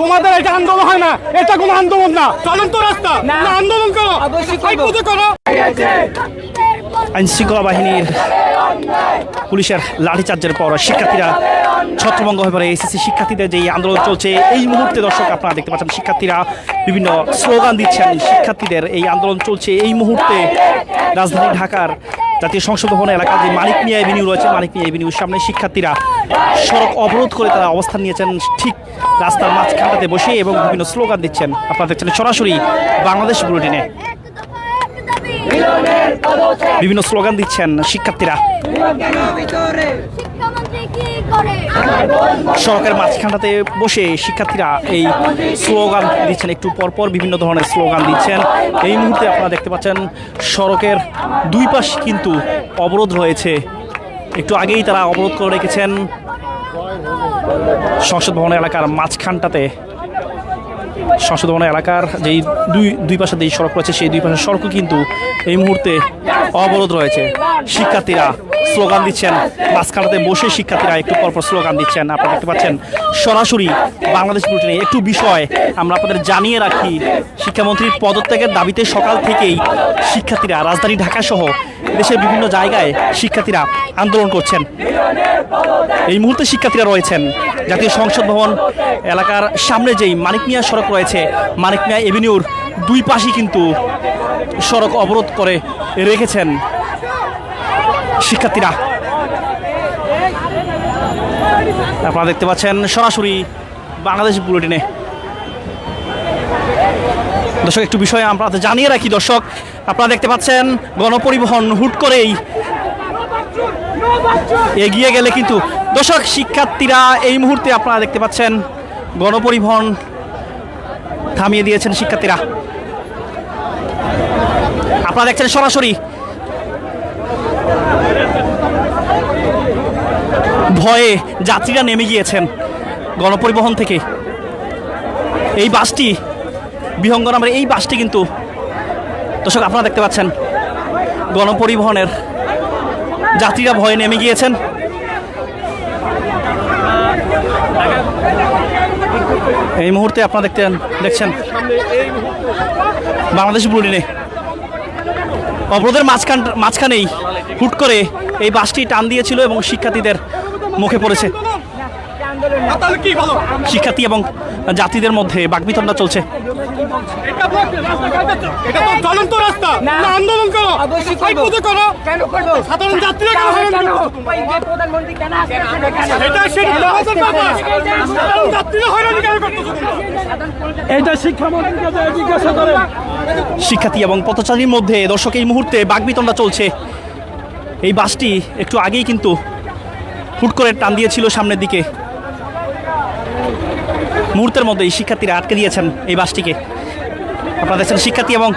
তোমাদের এটা আন্দোলন হয় না, এটা কোনো আন্দোলন না, চলন্ত রাস্তা না, আন্দোলন করো, করো। আইন শৃঙ্খলা বাহিনীর পুলিশের লাঠিচার্জের পর শিক্ষার্থীরা ছত্রভঙ্গ হয়ে পড়ে। এসএসসি শিক্ষার্থীদের যে আন্দোলন চলছে এই মুহূর্তে দর্শক আপনারা দেখতে পাচ্ছেন শিক্ষার্থীরা বিভিন্ন স্লোগান দিচ্ছেন। শিক্ষার্থীদের এই আন্দোলন চলছে এই মুহূর্তে রাজধানী ঢাকার জাতীয় সংসদ ভবন এলাকার যে মানিক মিয়া এভিনিউ রয়েছে, মানিক মিয়া এভিনিউর সামনে শিক্ষার্থীরা সড়ক অবরোধ করে তারা অবস্থান নিয়েছেন ঠিক রাস্তার মাঝখানটাতে বসে এবং বিভিন্ন স্লোগান দিচ্ছেন। আপনারা দেখছেন সরাসরি বাংলাদেশ বুলেটিনে বিভিন্ন স্লোগান দিচ্ছেন শিক্ষার্থীরা। সড়কের মাঝখানটাতে বসে শিক্ষার্থীরা এই স্লোগান দিচ্ছেন, একটু পরপর বিভিন্ন ধরনের স্লোগান দিচ্ছেন। এই মুহূর্তে আপনারা দেখতে পাচ্ছেন সড়কের দুই পাশ কিন্তু অবরোধ রয়েছে। একটু আগেই তারা অবরোধ করে রেখেছেন সংসদ ভবন এলাকার মাঝখানটাতে। সংসদ ভবন এলাকার যেই দুই পাশে যেই সড়ক রয়েছে সেই দুই পাশের সড়কও কিন্তু এই মুহূর্তে অবরোধ রয়েছে। শিক্ষার্থীরা স্লোগান দিচ্ছেন, মাঝখানটাতে বসে শিক্ষার্থীরা একটু পরপর স্লোগান দিচ্ছেন। আপনারা দেখতে পাচ্ছেন সরাসরি বাংলাদেশ বুলেটিনে। একটু বিষয় আমরা আপনাদের জানিয়ে রাখি, শিক্ষামন্ত্রীর পদত্যাগের দাবিতে সকাল থেকেই শিক্ষার্থীরা রাজধানী ঢাকা সহ দেশের বিভিন্ন জায়গায় শিক্ষার্থীরা আন্দোলন করছেন। এই মুহূর্তে শিক্ষার্থীরা রয়েছেন জাতীয় সংসদ ভবন এলাকার সামনে যেই মানিক মিয়া সড়ক রয়েছে, মানিক মিয়া এভিনিউর দুই পাশই কিন্তু সড়ক অবরোধ করে রেখেছেন শিক্ষার্থীরা। আপনারা দেখতে পাচ্ছেন সরাসরি বাংলাদেশ বুলেটিনে। দর্শক একটু বিষয়ে আমরা জানিয়ে রাখি, দর্শক আপনারা দেখতে পাচ্ছেন গণপরিবহন হুট করেই এগিয়ে গেলে কিন্তু দর্শক শিক্ষার্থীরা এই মুহূর্তে আপনারা দেখতে পাচ্ছেন গণপরিবহন থামিয়ে দিয়েছেন শিক্ষার্থীরা। আপনারা দেখছেন সরাসরি ভয়ে যাত্রীরা নেমে গিয়েছেন গণপরিবহন থেকে। এই বাসটি বিহঙ্গ নামের এই বাসটি কিন্তু দর্শক আপনারা দেখতে পাচ্ছেন গণপরিবহনের যাত্রীরা ভয়ে নেমে গিয়েছেন। এই মুহূর্তে আপনারা দেখছেন বাংলাদেশ বুলেটিনে অবরোধের মাঝখানেই হুট করে এই বাসটি টান দিয়েছিল এবং শিক্ষার্থীদের মুখে পড়েছে। শিক্ষার্থী এবং যাত্রীদের মধ্যে বাকবিতণ্ডা চলছে। এটা তো চলন্ত রাস্তা না, আন্দোলন করো, করো। সাধারণ যাত্রীরা প্রধানমন্ত্রী কেন যাত্রীরা হয়রানি কেন করতেছে? এটা শিক্ষামন্ত্রীকে জিজ্ঞাসা করে। শিক্ষার্থী এবং পথচারীর মধ্যে দর্শক এই মুহূর্তে বাকবিতণ্ডা চলছে। এই বাসটি একটু আগেই কিন্তু হুট করে টান দিয়েছিল সামনের দিকে। মুহূর্তের মধ্যেই শিক্ষার্থীরা আটকে দিয়েছেন এই বাসটিকে। আপনারা দেখছেন শিক্ষার্থী এবং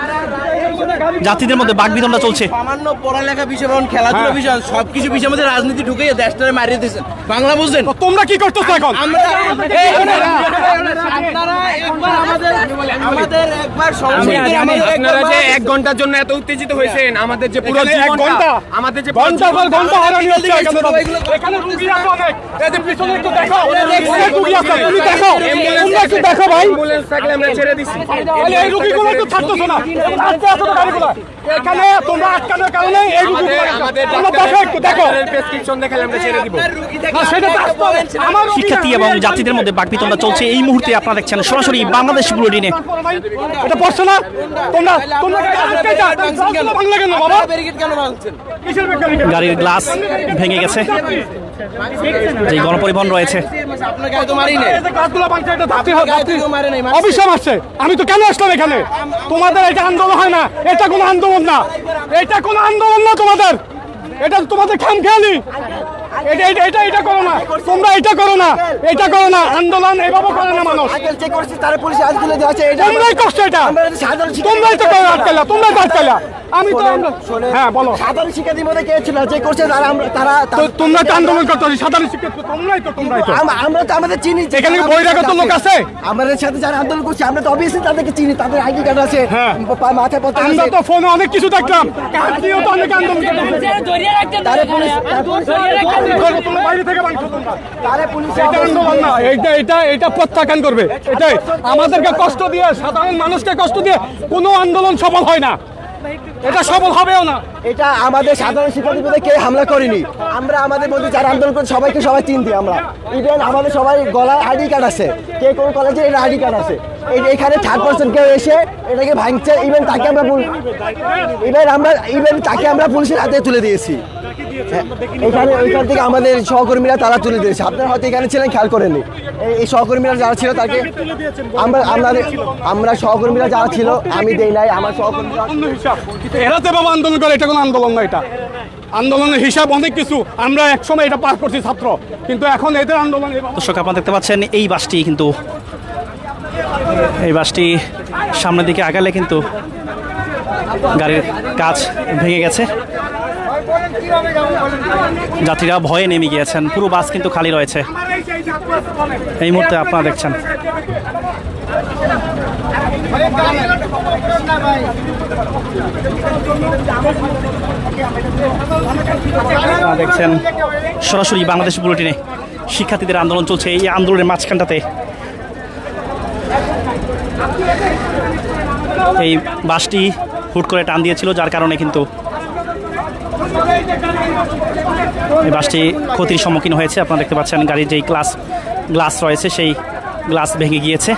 যাত্রীদের মধ্যে বাকবিতণ্ডা চলছে। সামান্য পড়ালেখা বিষয় এবং খেলাধুলা বিষয় সবকিছু বিষয়ের মধ্যে রাজনীতি ঢুকে দেশটারে মারিয়ে দিয়েছেন। বাংলা বুঝছেন? তোমরা কি করতেছো এখন? আপনারা যে 1 ঘন্টার জন্য এত উত্তেজিত হয়েছেন, আমাদের যে পুরো জীবনটা, আমাদের যে ঘন্টা হারানি হচ্ছে এখানে রুগী আছে অনেক। এই যে পিছনে একটু দেখো, অনেক রুগী আছে, তুমি দেখো, তোমরা একটু দেখো ভাই। অ্যাম্বুলেন্স থাকলে আমরা ছেড়ে দিছি। এই রুগীগুলো একটু ছাড়তেছো না, আজকে এত গাড়িগুলো এখানে তোমরা আটকানোর কারণে এই রুগীগুলো তোমরা দেখো, একটু দেখো, প্রেসক্রিপশন দেখালে আমরা ছেড়ে দিব। শিক্ষার্থী এবং যাত্রীদের মধ্যে বাকবিতণ্ডা চলছে এই মুহূর্তে। আপনারা দেখছেন সরাসরি বাংলাদেশ বুলেটিনে। এটা পড়ছো না তোমরা? গাড়ির গ্লাস ভেঙে গেছে, যে গণপরিবহন রয়েছে। অবিশ্বাস আসছে, আমি তো কেন আসলাম এখানে? তোমাদের এটা আন্দোলন হয় না, এটা কোনো আন্দোলন না, এটা কোনো আন্দোলন না তোমাদের, এটা তোমাদের খামখেয়ালি। এটা করো না, তোমরা এটা করো না, এটা করো না। আন্দোলন এভাবে করে না মানুষ। তোমরাই করছো এটা, তোমরাই তো করো আটকালা, তোমরাই তো আটকালা। আমি তো হ্যাঁ বলো, সাধারণ শিক্ষার্থীর মধ্যে কে ছিল যে করছে তারা তোমরা তো আন্দোলন করতে সাধারণ শিক্ষার্থী, তোমরাই তো আমরা তো আমাদের চিনি। এখানে বহিরাগত লোক আছে আমাদের সাথে যারা আন্দোলন করছে আমরা তো অবভিয়াসলি তাদেরকে চিনি, তাদের আইডি কার্ড আছে, মাথায় পত্র। আমরা তো ফোনে অনেক কিছু দেখলাম, কাহিনীও তো অনেক আন্দোলন তারা পুলিশ তোমরা বাইরে থেকে ভাঙছো তোমরা। এটা আন্দোলন না, এটা প্রত্যাখ্যান করবে। এটাই আমাদেরকে কষ্ট দিয়ে, সাধারণ মানুষকে কষ্ট দিয়ে কোনো আন্দোলন সফল হয় না, এটা সফল হবেও না। এটা আমাদের সাধারণ শিক্ষার্থীদের কে হামলা করিনি, আমরা আমাদের মধ্যে যারা আন্দোলন করে সবাইকে সবাই চিনতি আমরা। ইভেন আমাদের সবাই গলায় আইডি কার্ড আছে, কে কোন কলেজে এটা আইডি কার্ড আছে। এখানে থার্ড পার্সন কেউ এসে এটাকে ভাঙছে, ইভেন তাকে আমরা পুলিশের হাতে তুলে দিয়েছি। ওইখান থেকে আমাদের সহকর্মীরা তারা তুলে দিয়েছে, আপনারা হয়তো এখানে ছিলেন খেয়াল করেননি। এই সহকর্মীরা যারা ছিল তাকে আমরা সহকর্মীরা যারা ছিল, আমি দেই নাই, আমার সহকর্মীরা। এরাতে বাবা আন্দোলন করে, এটা কোনো আন্দোলন না। এটা আন্দোলনের হিসাব অনেক কিছু, আমরা একসময় এটা পার করছি ছাত্র, কিন্তু এখন এদের আন্দোলন। দর্শক আপনারা দেখতে পাচ্ছেন এই বাসটি কিন্তু, এই বাসটি সামনের দিকে আগালে কিন্তু গাড়ির কাঁচ ভেঙে গেছে, যাত্রীরা ভয়ে নেমে গিয়েছেন, পুরো বাস কিন্তু খালি রয়েছে এই মুহূর্তে আপনারা দেখছেন। আপনারা দেখছেন সরাসরি বাংলাদেশ বুলেটিনে শিক্ষার্থীদের আন্দোলন চলছে। এই আন্দোলনের মাঝখানটাতে এই বাসটি হুট করে টান দিয়েছিল, যার কারণে কিন্তু এই বাসটি ক্ষতির সম্মুখীন হয়েছে। আপনারা দেখতে পাচ্ছেন গাড়ির যেই গ্লাস রয়েছে সেই গ্লাস ভেঙে গিয়েছে।